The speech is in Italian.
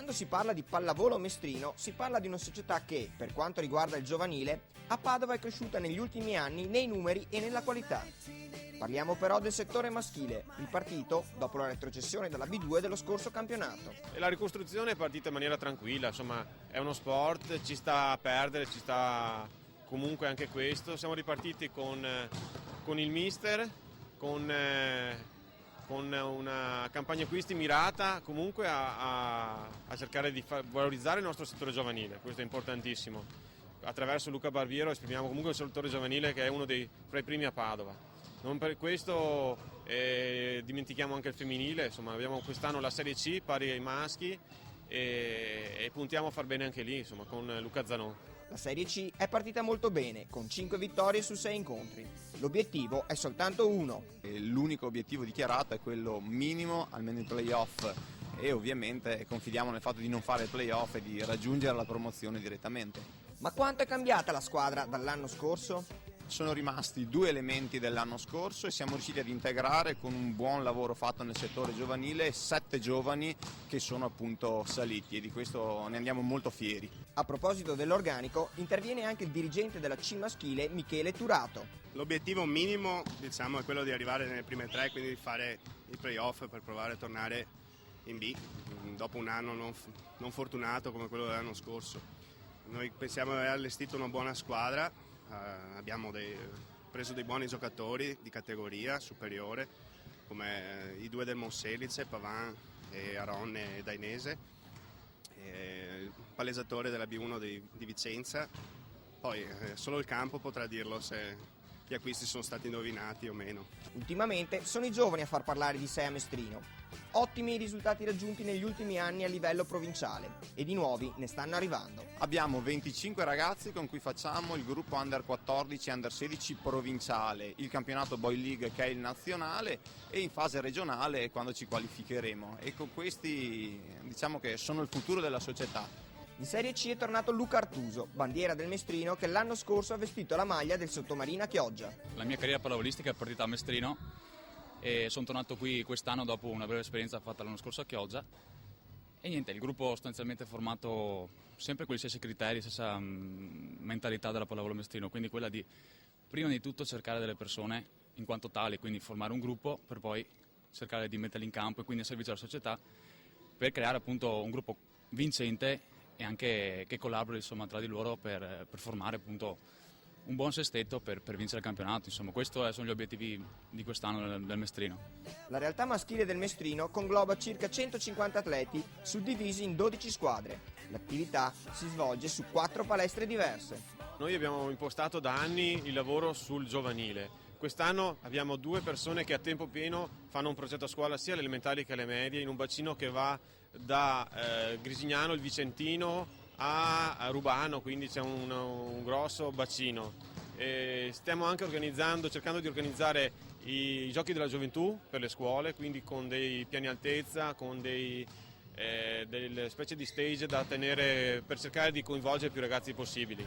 Quando si parla di pallavolo mestrino, si parla di una società che, per quanto riguarda il giovanile, a Padova è cresciuta negli ultimi anni nei numeri e nella qualità. Parliamo però del settore maschile, ripartito dopo la retrocessione dalla B2 dello scorso campionato. E la ricostruzione è partita in maniera tranquilla, insomma è uno sport, ci sta a perdere, ci sta comunque anche questo. Siamo ripartiti con il mister, con una campagna acquisti mirata comunque a cercare di valorizzare il nostro settore giovanile, questo è importantissimo. Attraverso Luca Barbiero esprimiamo comunque il settore giovanile che è uno fra i primi a Padova. Non per questo dimentichiamo anche il femminile, insomma abbiamo quest'anno la Serie C pari ai maschi e puntiamo a far bene anche lì, insomma, con Luca Zanon. La Serie C è partita molto bene, con 5 vittorie su 6 incontri. L'obiettivo è soltanto uno. L'unico obiettivo dichiarato è quello minimo, almeno il play-off, e ovviamente confidiamo nel fatto di non fare il play-off e di raggiungere la promozione direttamente. Ma quanto è cambiata la squadra dall'anno scorso? Sono rimasti 2 elementi dell'anno scorso e siamo riusciti ad integrare con un buon lavoro fatto nel settore giovanile 7 giovani che sono appunto saliti e di questo ne andiamo molto fieri. A proposito dell'organico, interviene anche il dirigente della C maschile Michele Turato. L'obiettivo minimo è quello di arrivare nelle prime 3, quindi di fare i playoff per provare a tornare in B dopo un anno non fortunato come quello dell'anno scorso. Noi pensiamo di aver allestito una buona squadra. Abbiamo preso dei buoni giocatori di categoria superiore come i 2 del Monselice, Pavan e Aronne Dainese, il palesatore della B1 di Vicenza. Poi solo il campo potrà dirlo se gli acquisti sono stati indovinati o meno. Ultimamente sono i giovani a far parlare di sé a Mestrino. Ottimi i risultati raggiunti negli ultimi anni a livello provinciale e di nuovi ne stanno arrivando. Abbiamo 25 ragazzi con cui facciamo il gruppo Under 14 e Under 16 provinciale, il campionato Boy League che è il nazionale e in fase regionale quando ci qualificheremo, e con questi diciamo che sono il futuro della società. In Serie C è tornato Luca Artuso, bandiera del Mestrino che l'anno scorso ha vestito la maglia del Sottomarina Chioggia. La mia carriera pallavolistica è partita a Mestrino e sono tornato qui quest'anno dopo una breve esperienza fatta l'anno scorso a Chioggia. E niente, il gruppo sostanzialmente è formato sempre con gli stessi criteri, stessa mentalità della pallavolo mestrino, quindi quella di prima di tutto cercare delle persone in quanto tali, quindi formare un gruppo per poi cercare di metterli in campo e quindi a servizio della società per creare appunto un gruppo vincente e anche che collabori insomma tra di loro per formare appunto un buon sestetto per vincere il campionato. Insomma, questi sono gli obiettivi di quest'anno del Mestrino. La realtà maschile del Mestrino congloba circa 150 atleti suddivisi in 12 squadre. L'attività si svolge su 4 palestre diverse. Noi abbiamo impostato da anni il lavoro sul giovanile. Quest'anno abbiamo 2 persone che a tempo pieno fanno un progetto a scuola sia alle elementari che alle medie in un bacino che va da Grisignano, il Vicentino, a Rubano, quindi c'è un grosso bacino. Stiamo anche cercando di organizzare i giochi della gioventù per le scuole, quindi con dei piani altezza, con delle specie di stage da tenere per cercare di coinvolgere più ragazzi possibili.